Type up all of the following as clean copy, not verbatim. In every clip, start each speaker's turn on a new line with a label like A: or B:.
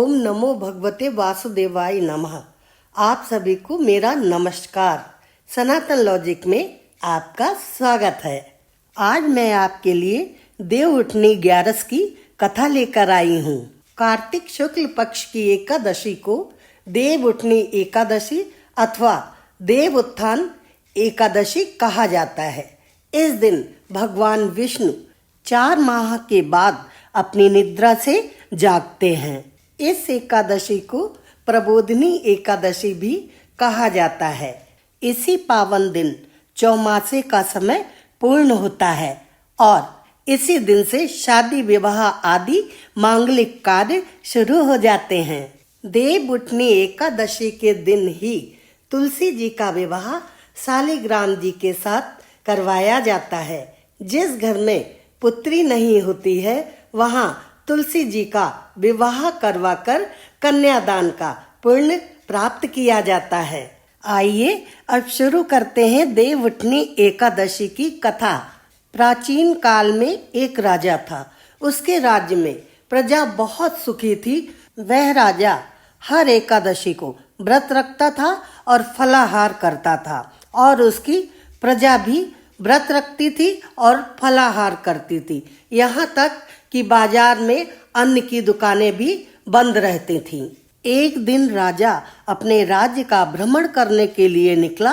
A: ओम नमो भगवते वासुदेवाय नमः। आप सभी को मेरा नमस्कार। सनातन लॉजिक में आपका स्वागत है। आज मैं आपके लिए देव उठनी 11 की कथा लेकर आई हूँ। कार्तिक शुक्ल पक्ष की एकादशी को देव उठनी एकादशी अथवा देव उत्थान एकादशी कहा जाता है। इस दिन भगवान विष्णु 4 माह के बाद अपनी निद्रा से जागते हैं। इस एकादशी को प्रबोधिनी एकादशी भी कहा जाता है। इसी पावन दिन चौमासे का समय पूर्ण होता है और इसी दिन से शादी विवाह आदि मांगलिक कार्य शुरू हो जाते हैं। देव उठनी एकादशी के दिन ही तुलसी जी का विवाह शालिग्राम जी के साथ करवाया जाता है। जिस घर में पुत्री नहीं होती है वहाँ तुलसी जी का विवाह करवाकर कन्यादान का पुण्य प्राप्त किया जाता है। आइए अब शुरू करते हैं देव उठनी एकादशी की कथा। प्राचीन काल में एक राजा था। उसके राज्य में प्रजा बहुत सुखी थी। वह राजा हर एकादशी को व्रत रखता था और फलाहार करता था और उसकी प्रजा भी व्रत रखती थी और फलाहार करती थी। यहाँ तक कि बाजार में अन्न की दुकानें भी बंद रहती थीं। एक दिन राजा अपने राज्य का भ्रमण करने के लिए निकला।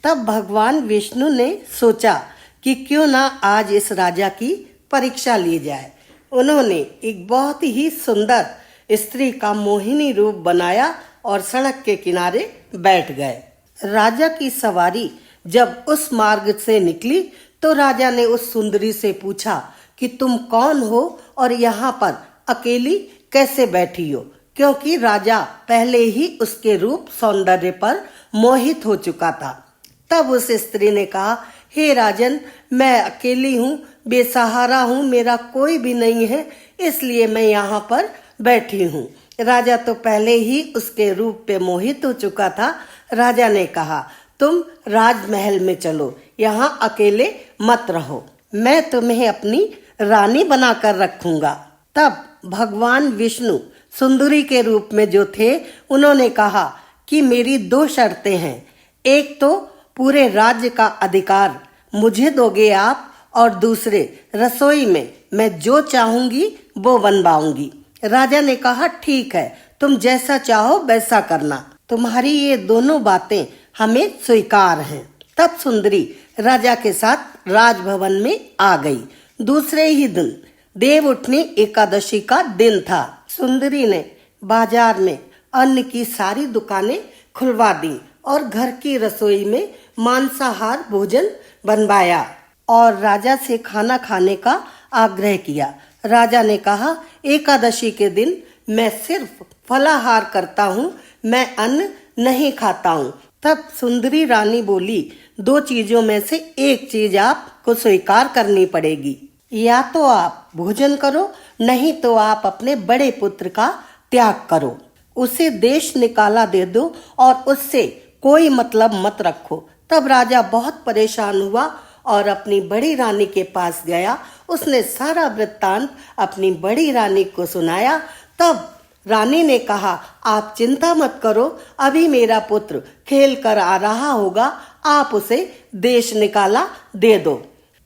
A: तब भगवान विष्णु ने सोचा कि क्यों ना आज इस राजा की परीक्षा ली जाए। उन्होंने एक बहुत ही सुंदर स्त्री का मोहिनी रूप बनाया और सड़क के किनारे बैठ गए। राजा की सवारी जब उस मार्ग से निकली तो राजा ने उस सुंदरी से पूछा कि तुम कौन हो और यहाँ पर अकेली कैसे बैठी हो, क्योंकि राजा पहले ही उसके रूप सौंदर्य पर मोहित हो चुका था। तब उस स्त्री ने कहा, हे राजन, मैं अकेली हूँ, बेसहारा हूँ, मेरा कोई भी नहीं है, इसलिए मैं यहाँ पर बैठी हूँ। राजा तो पहले ही उसके रूप पे मोहित हो चुका था। राजा ने कहा, तुम राजमहल में चलो, यहाँ अकेले मत रहो, मैं तुम्हें अपनी रानी बनाकर रखूंगा। तब भगवान विष्णु सुंदरी के रूप में जो थे उन्होंने कहा कि मेरी 2 शर्तें हैं। एक तो पूरे राज्य का अधिकार मुझे दोगे आप, और दूसरे रसोई में मैं जो चाहूंगी वो बनवाऊंगी। राजा ने कहा, ठीक है, तुम जैसा चाहो वैसा करना, तुम्हारी ये दोनों बातें हमें स्वीकार हैं। तब सुंदरी राजा के साथ राजभवन में आ गई। दूसरे ही दिन देव उठनी एकादशी का दिन था। सुंदरी ने बाजार में अन्न की सारी दुकानें खुलवा दी और घर की रसोई में मांसाहार भोजन बनवाया और राजा से खाना खाने का आग्रह किया। राजा ने कहा, एकादशी के दिन मैं सिर्फ फलाहार करता हूँ, मैं अन्न नहीं खाता हूँ। तब सुंदरी रानी बोली, 2 चीजों में से एक चीज आपको स्वीकार करनी पड़ेगी, या तो आप भोजन करो, नहीं तो आप अपने बड़े पुत्र का त्याग करो, उसे देश निकाला दे दो और उससे कोई मतलब मत रखो। तब राजा बहुत परेशान हुआ और अपनी बड़ी रानी के पास गया। उसने सारा वृत्तांत अपनी बड़ी रानी को सुनाया। तब रानी ने कहा, आप चिंता मत करो, अभी मेरा पुत्र खेल कर आ रहा होगा, आप उसे देश निकाला दे दो।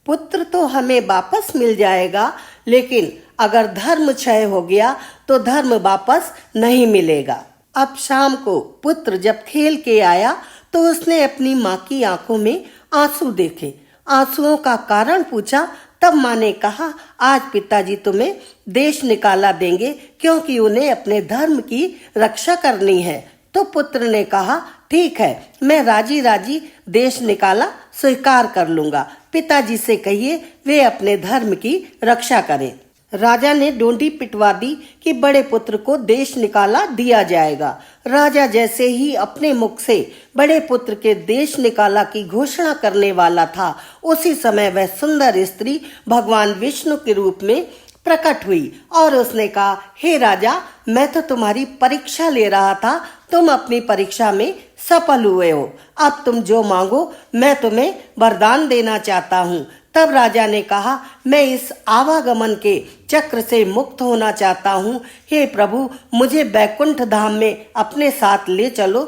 A: पुत्र तो हमें वापस मिल जाएगा, लेकिन अगर धर्म क्षय हो गया तो धर्म वापस नहीं मिलेगा। अब शाम को पुत्र जब खेल के आया तो उसने अपनी माँ की आंखों में आंसू देखे। आंसुओं का कारण पूछा। तब माँ ने कहा, आज पिताजी तुम्हें देश निकाला देंगे, क्योंकि उन्हें अपने धर्म की रक्षा करनी है। तो पुत्र ने कहा, ठीक है, मैं राजी राजी देश निकाला स्वीकार कर लूंगा। पिताजी से कहिए वे अपने धर्म की रक्षा करें। राजा ने डोंडी पिटवा दी कि बड़े पुत्र को देश निकाला दिया जाएगा। राजा जैसे ही अपने मुख से बड़े पुत्र के देश निकाला की घोषणा करने वाला था, उसी समय वह सुंदर स्त्री भगवान विष्णु के रूप में प्रकट हुई और उसने कहा, हे राजा, मैं तो तुम्हारी परीक्षा ले रहा था, तुम अपनी परीक्षा में सफल हुए हो। अब तुम जो मांगो मैं तुम्हें वरदान देना चाहता हूँ। तब राजा ने कहा, मैं इस आवागमन के चक्र से मुक्त होना चाहता हूँ। हे प्रभु, मुझे बैकुंठ धाम में अपने साथ ले चलो।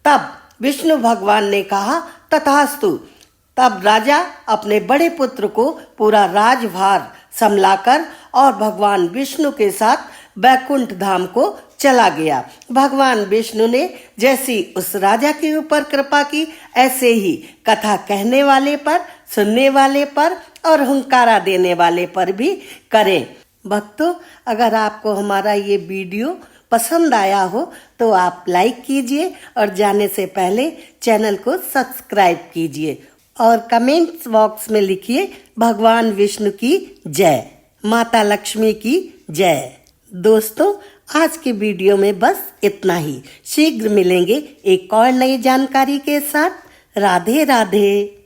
A: तब विष्णु भगवान ने कहा, तथास्तु। तब राजा अपने बड़े पुत्र को पूरा राजभार संभलाकर और भगवान विष्णु के साथ बैकुंठ धाम को चला गया। भगवान विष्णु ने जैसी उस राजा के ऊपर कृपा की, ऐसे ही कथा कहने वाले पर, सुनने वाले पर और हुंकारा देने वाले पर भी करें। भक्तों, अगर आपको हमारा ये वीडियो पसंद आया हो तो आप लाइक कीजिए और जाने से पहले चैनल को सब्सक्राइब कीजिए और कमेंट्स बॉक्स में लिखिए, भगवान विष्णु की जय, माता लक्ष्मी की जय। दोस्तों, आज के वीडियो में बस इतना ही। शीघ्र मिलेंगे एक और नई जानकारी के साथ। राधे राधे।